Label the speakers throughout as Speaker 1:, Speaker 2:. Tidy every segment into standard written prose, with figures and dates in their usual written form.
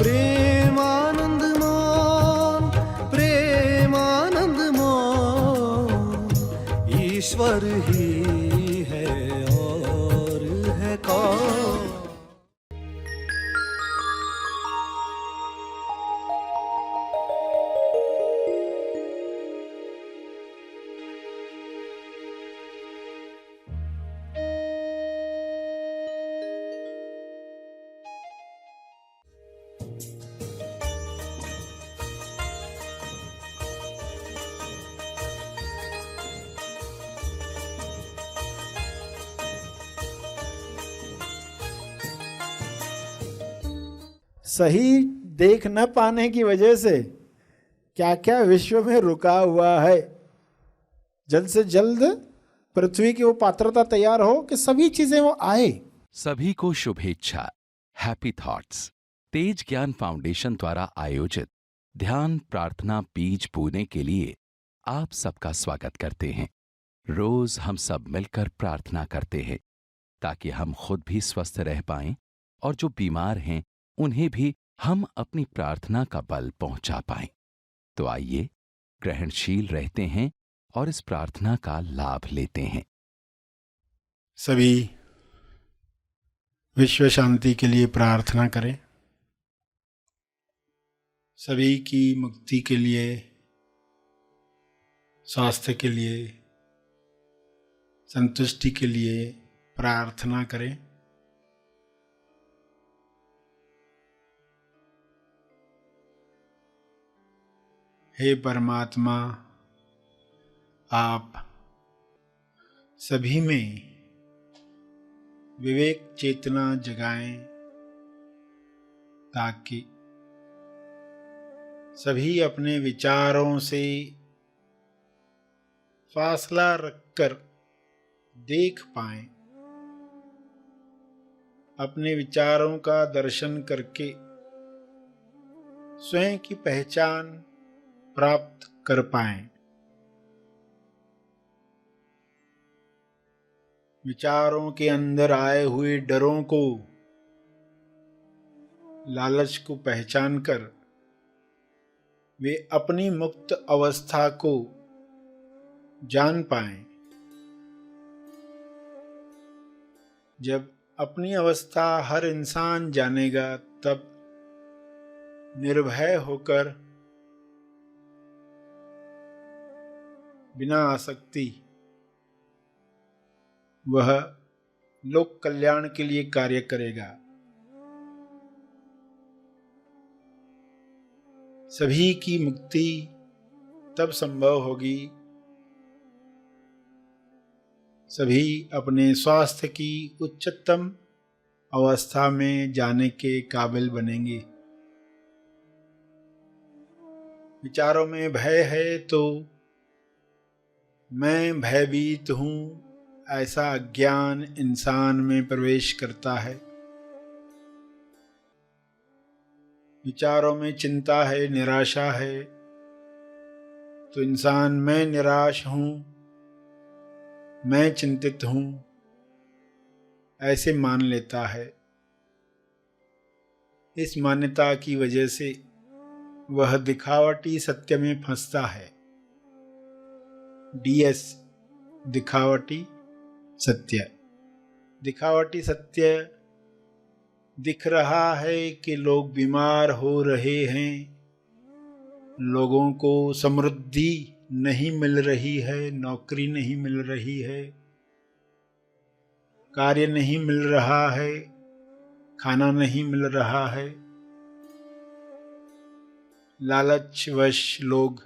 Speaker 1: प्रेमानंद मोहन, प्रेमानंद मोहन, ईश्वर ही है और है कौन।
Speaker 2: सही देख न पाने की वजह से क्या क्या विश्व में रुका हुआ है। जल्द से जल्द पृथ्वी की वो पात्रता तैयार हो कि सभी चीजें वो आए।
Speaker 3: सभी को शुभेच्छा। हैप्पी थॉट्स तेज ज्ञान फाउंडेशन द्वारा आयोजित ध्यान प्रार्थना बीज बोने के लिए आप सबका स्वागत करते हैं। रोज हम सब मिलकर प्रार्थना करते हैं ताकि हम खुद भी स्वस्थ रह पाएं और जो बीमार हैं उन्हें भी हम अपनी प्रार्थना का बल पहुंचा पाएं। तो आइए ग्रहणशील रहते हैं और इस प्रार्थना का लाभ लेते हैं।
Speaker 4: सभी विश्व शांति के लिए प्रार्थना करें। सभी की मुक्ति के लिए, स्वास्थ्य के लिए, संतुष्टि के लिए प्रार्थना करें। हे परमात्मा, आप सभी में विवेक चेतना जगाएं ताकि सभी अपने विचारों से फासला रखकर देख पाएं, अपने विचारों का दर्शन करके स्वयं की पहचान प्राप्त कर पाएं। विचारों के अंदर आए हुए डरों को, लालच को पहचान कर वे अपनी मुक्त अवस्था को जान पाएं। जब अपनी अवस्था हर इंसान जानेगा तब निर्भय होकर बिना आसक्ति वह लोक कल्याण के लिए कार्य करेगा। सभी की मुक्ति तब संभव होगी सभी अपने स्वास्थ्य की उच्चतम अवस्था में जाने के काबिल बनेंगे। विचारों में भय है तो मैं भयभीत हूं, ऐसा अज्ञान इंसान में प्रवेश करता है। विचारों में चिंता है, निराशा है तो इंसान मैं निराश हूं, मैं चिंतित हूं, ऐसे मान लेता है। इस मान्यता की वजह से वह दिखावटी सत्य में फंसता है। DS दिखावटी सत्य। दिखावटी सत्य दिख रहा है कि लोग बीमार हो रहे हैं, लोगों को समृद्धि नहीं मिल रही है, नौकरी नहीं मिल रही है, कार्य नहीं मिल रहा है, खाना नहीं मिल रहा है। लालचवश लोग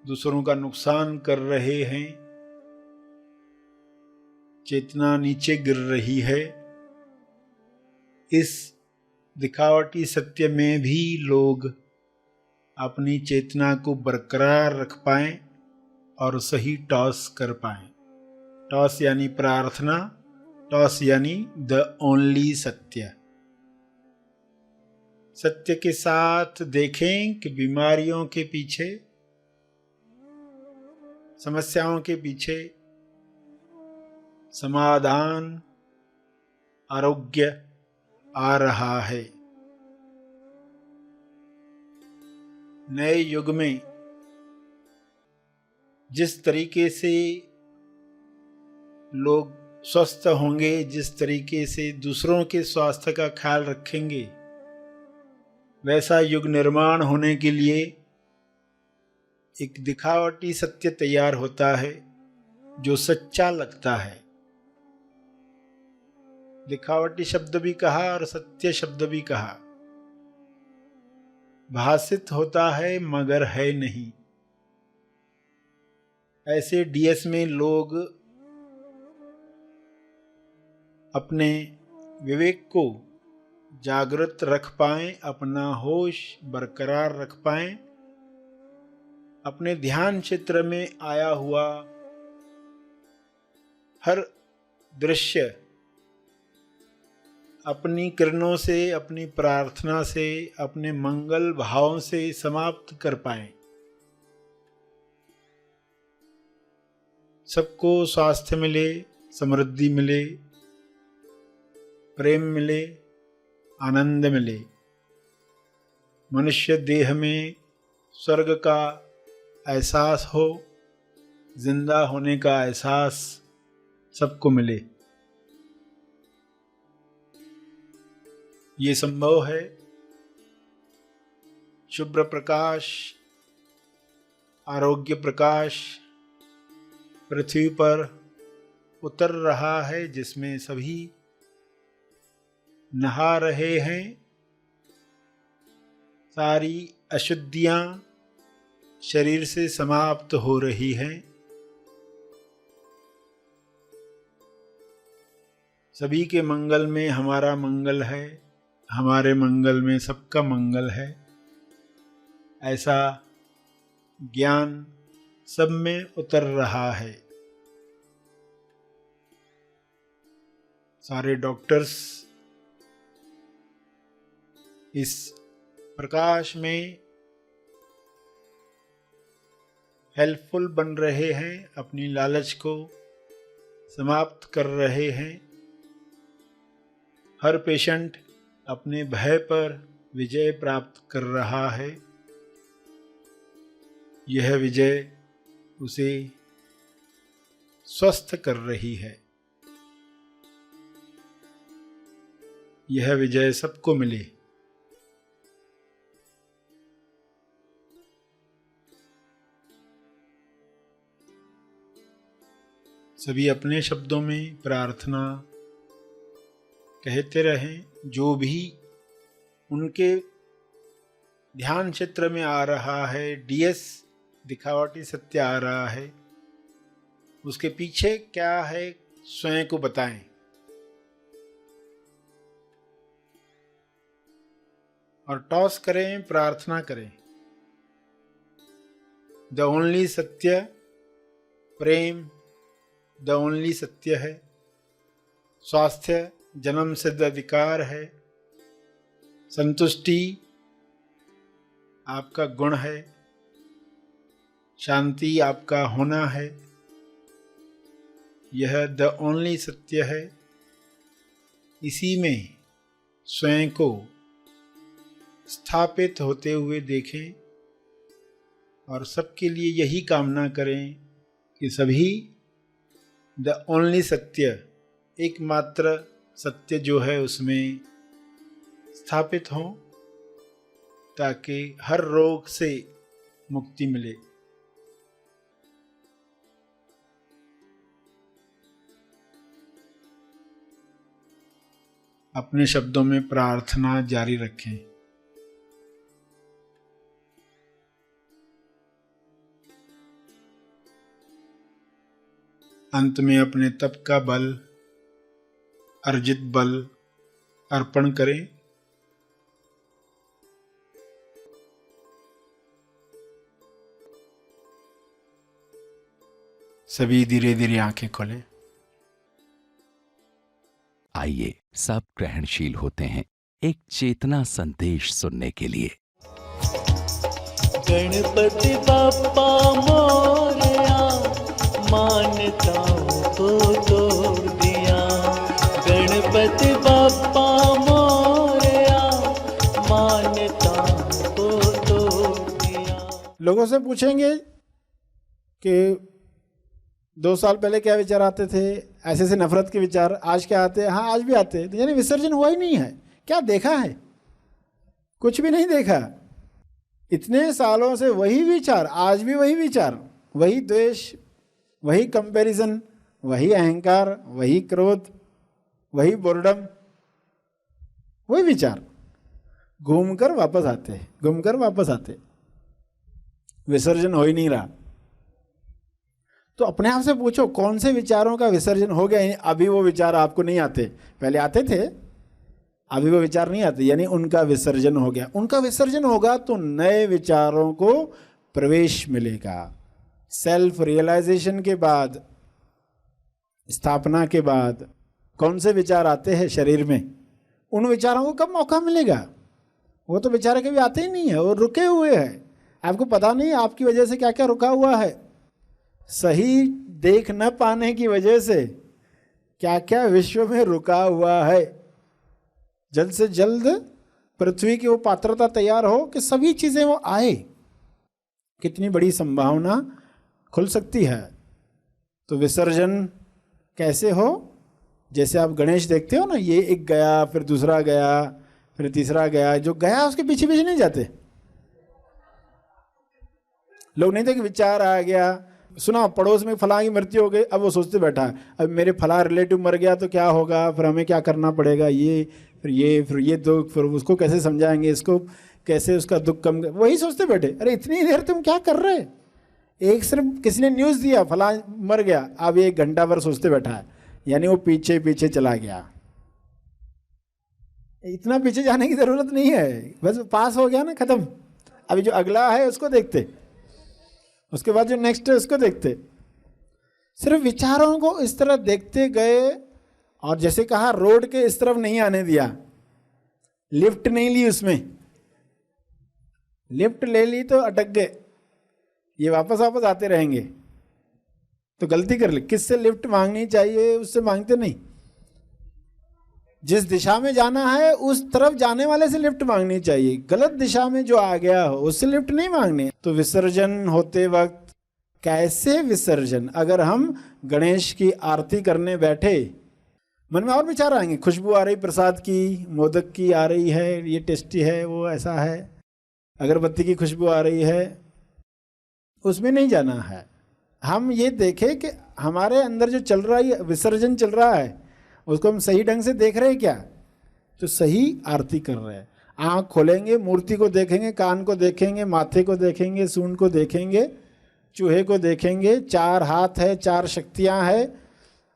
Speaker 4: दूसरों का नुकसान कर रहे हैं, चेतना नीचे गिर रही है। इस दिखावटी सत्य में भी लोग अपनी चेतना को बरकरार रख पाएं और सही टॉस कर पाएं। टॉस यानी प्रार्थना, टॉस यानी द ओनली सत्य। सत्य के साथ देखें कि बीमारियों के पीछे, समस्याओं के पीछे समाधान, आरोग्य आ रहा है। नए युग में जिस तरीके से लोग स्वस्थ होंगे, जिस तरीके से दूसरों के स्वास्थ्य का ख्याल रखेंगे, वैसा युग निर्माण होने के लिए एक दिखावटी सत्य तैयार होता है जो सच्चा लगता है। दिखावटी शब्द भी कहा और सत्य शब्द भी कहा। भासित होता है मगर है नहीं। ऐसे डीएस में लोग अपने विवेक को जागृत रख पाएं, अपना होश बरकरार रख पाएं, अपने ध्यान क्षेत्र में आया हुआ हर दृश्य अपनी किरणों से, अपनी प्रार्थना से, अपने मंगल भावों से समाप्त कर पाएं। सबको स्वास्थ्य मिले, समृद्धि मिले, प्रेम मिले, आनंद मिले। मनुष्य देह में स्वर्ग का एहसास हो, जिंदा होने का एहसास सबको मिले। ये संभव है। शुभ्र प्रकाश, आरोग्य प्रकाश पृथ्वी पर उतर रहा है, जिसमें सभी नहा रहे हैं। सारी अशुद्धियां शरीर से समाप्त हो रही हैं। सभी के मंगल में हमारा मंगल है, हमारे मंगल में सबका मंगल है। ऐसा ज्ञान सब में उतर रहा है। सारे डॉक्टर्स इस प्रकाश में हेल्पफुल बन रहे हैं, अपनी लालच को समाप्त कर रहे हैं। हर पेशेंट अपने भय पर विजय प्राप्त कर रहा है। यह विजय उसे स्वस्थ कर रही है। यह विजय सबको मिले। सभी अपने शब्दों में प्रार्थना कहते रहें। जो भी उनके ध्यान क्षेत्र में आ रहा है, डीएस दिखावटी सत्य आ रहा है, उसके पीछे क्या है स्वयं को बताएं। और टॉस करें, प्रार्थना करें। द ओनली सत्य, प्रेम द ओनली सत्य है। स्वास्थ्य जन्म सिद्ध अधिकार है। संतुष्टि आपका गुण है। शांति आपका होना है। यह द ओनली सत्य है। इसी में स्वयं को स्थापित होते हुए देखें और सबके लिए यही कामना करें कि सभी द ओनली सत्य, एकमात्र सत्य जो है, उसमें स्थापित हों ताकि हर रोग से मुक्ति मिले। अपने शब्दों में प्रार्थना जारी रखें। अंत में अपने तप का बल, अर्जित बल अर्पण करें। सभी धीरे धीरे आंखें खोलें।
Speaker 3: आइए सब ग्रहणशील होते हैं एक चेतना संदेश सुनने के लिए।
Speaker 5: गणपति बप्पा मोरया, मान्यताओं को तोड़ दिया। गणपति बप्पा मोरया, मान्यताओं को तोड़ दिया।
Speaker 2: लोगों से पूछेंगे कि 2 साल पहले क्या विचार आते थे, ऐसे ऐसे नफरत के विचार, आज क्या आते हैं? हाँ, आज भी आते हैं। तो यानी विसर्जन हुआ ही नहीं है। क्या देखा है? कुछ भी नहीं देखा। इतने सालों से वही विचार, आज भी वही विचार, वही द्वेष, वही कंपैरिजन, वही अहंकार, वही क्रोध, वही बोर्डम, वही विचार घूमकर वापस आते, घूमकर वापस आते। विसर्जन हो ही नहीं रहा। तो अपने आप से पूछो कौन से विचारों का विसर्जन हो गया। अभी वो विचार आपको नहीं आते, पहले आते थे, अभी वो विचार नहीं आते, यानी उनका विसर्जन हो गया। उनका विसर्जन होगा तो नए विचारों को प्रवेश मिलेगा। सेल्फ रियलाइजेशन के बाद, स्थापना के बाद कौन से विचार आते हैं शरीर में, उन विचारों को कब मौका मिलेगा? वो तो विचार कभी आते ही नहीं है, वो रुके हुए हैं। आपको पता नहीं आपकी वजह से क्या क्या रुका हुआ है। सही देख न पाने की वजह से क्या क्या विश्व में रुका हुआ है। जल्द से जल्द पृथ्वी की वो पात्रता तैयार हो कि सभी चीजें वो आए। कितनी बड़ी संभावना खुल सकती है। तो विसर्जन कैसे हो? जैसे आप गणेश देखते हो ना, ये एक गया, फिर दूसरा गया, फिर तीसरा गया। जो गया उसके पीछे पीछे नहीं जाते लोग। नहीं थे कि विचार आ गया, सुना पड़ोस में फलां की मृत्यु हो गई, अब वो सोचते बैठा है अब मेरे फलां रिलेटिव मर गया तो क्या होगा, फिर हमें क्या करना पड़ेगा, फिर ये दुख, फिर उसको कैसे समझाएंगे, इसको कैसे उसका दुख कम। वही सोचते बैठे। अरे इतनी देर तुम क्या कर रहे? एक सिर्फ किसी ने न्यूज़ दिया फलां मर गया, अब 1 घंटा भर सोचते बैठा है, यानी वो पीछे पीछे चला गया। इतना पीछे जाने की जरूरत नहीं है, बस पास हो गया ना, खत्म। अभी जो अगला है उसको देखते, उसके बाद जो नेक्स्ट है उसको देखते। सिर्फ विचारों को इस तरह देखते गए। और जैसे कहा रोड के इस तरफ नहीं आने दिया, लिफ्ट नहीं ली, उसमें लिफ्ट ले ली तो अटक गए। ये वापस वापस आते रहेंगे तो गलती कर ली। किससे लिफ्ट मांगनी चाहिए? उससे मांगते नहीं। जिस दिशा में जाना है उस तरफ जाने वाले से लिफ्ट मांगनी चाहिए। गलत दिशा में जो आ गया हो उससे लिफ्ट नहीं मांगनी। तो विसर्जन होते वक्त कैसे विसर्जन? अगर हम गणेश की आरती करने बैठे, मन में और विचार आएंगे, खुशबू आ रही प्रसाद की, मोदक की आ रही है, ये टेस्टी है, वो ऐसा है, अगरबत्ती की खुशबू आ रही है, उसमें नहीं जाना है। हम ये देखें कि हमारे अंदर जो चल रहा है, विसर्जन चल रहा है, उसको हम सही ढंग से देख रहे हैं क्या? तो सही आरती कर रहे हैं। आँख खोलेंगे, मूर्ति को देखेंगे, कान को देखेंगे, माथे को देखेंगे, सूंड को देखेंगे, चूहे को देखेंगे। 4 हाथ है, 4 शक्तियाँ है,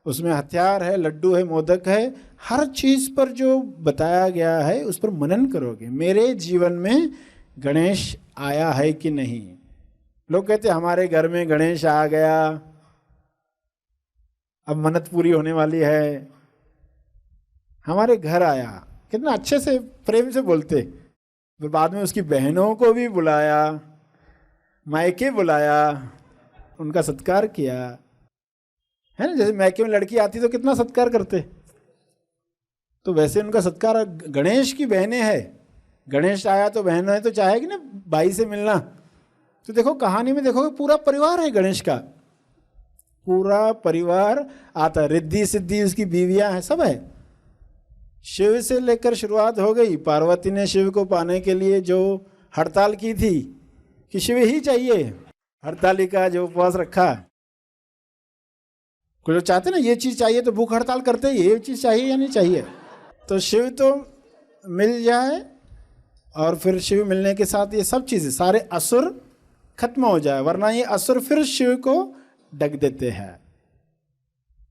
Speaker 2: उसमें हथियार है, लड्डू है, मोदक है। हर चीज़ पर जो बताया गया है उस पर मनन करोगे। मेरे जीवन में गणेश आया है कि नहीं? लोग कहते हमारे घर में गणेश आ गया, अब मन्नत पूरी होने वाली है। हमारे घर आया, कितना अच्छे से प्रेम से बोलते। फिर बाद में उसकी बहनों को भी बुलाया, मायके बुलाया, उनका सत्कार किया, है ना। जैसे मायके में लड़की आती तो कितना सत्कार करते, तो वैसे उनका सत्कार। गणेश की बहनें हैं, गणेश आया तो बहन है तो चाहेगी ना भाई से मिलना। तो देखो कहानी में देखोगे पूरा परिवार है गणेश का, पूरा परिवार आता है। रिद्धि सिद्धि उसकी बीवियां हैं, सब है। शिव से लेकर शुरुआत हो गई। पार्वती ने शिव को पाने के लिए जो हड़ताल की थी कि शिव ही चाहिए, हड़तालिका जो उपवास रखा। कुछ लोग चाहते ना ये चीज़ चाहिए तो भूख हड़ताल करते, ये चीज़ चाहिए या नहीं चाहिए। तो शिव तो मिल जाए, और फिर शिव मिलने के साथ ये सब चीज़ें, सारे असुर खत्म हो जाए, वरना ये असुर फिर शिव को ढक देते हैं।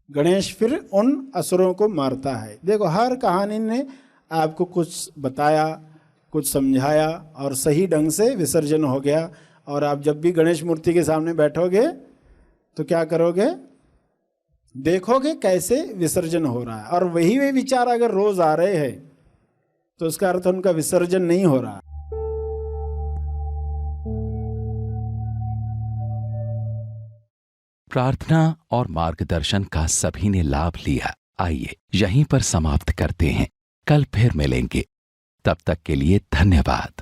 Speaker 2: गणेश फिर उन असुरों को मारता है। देखो हर कहानी ने आपको कुछ बताया, कुछ समझाया, और सही ढंग से विसर्जन हो गया। और आप जब भी गणेश मूर्ति के सामने बैठोगे तो क्या करोगे? देखोगे कैसे विसर्जन हो रहा है। और वही वे विचार अगर रोज आ रहे हैं तो उसका अर्थ उनका विसर्जन नहीं हो रहा।
Speaker 3: प्रार्थना और मार्गदर्शन का सभी ने लाभ लिया। आइए यहीं पर समाप्त करते हैं, कल फिर मिलेंगे। तब तक के लिए धन्यवाद।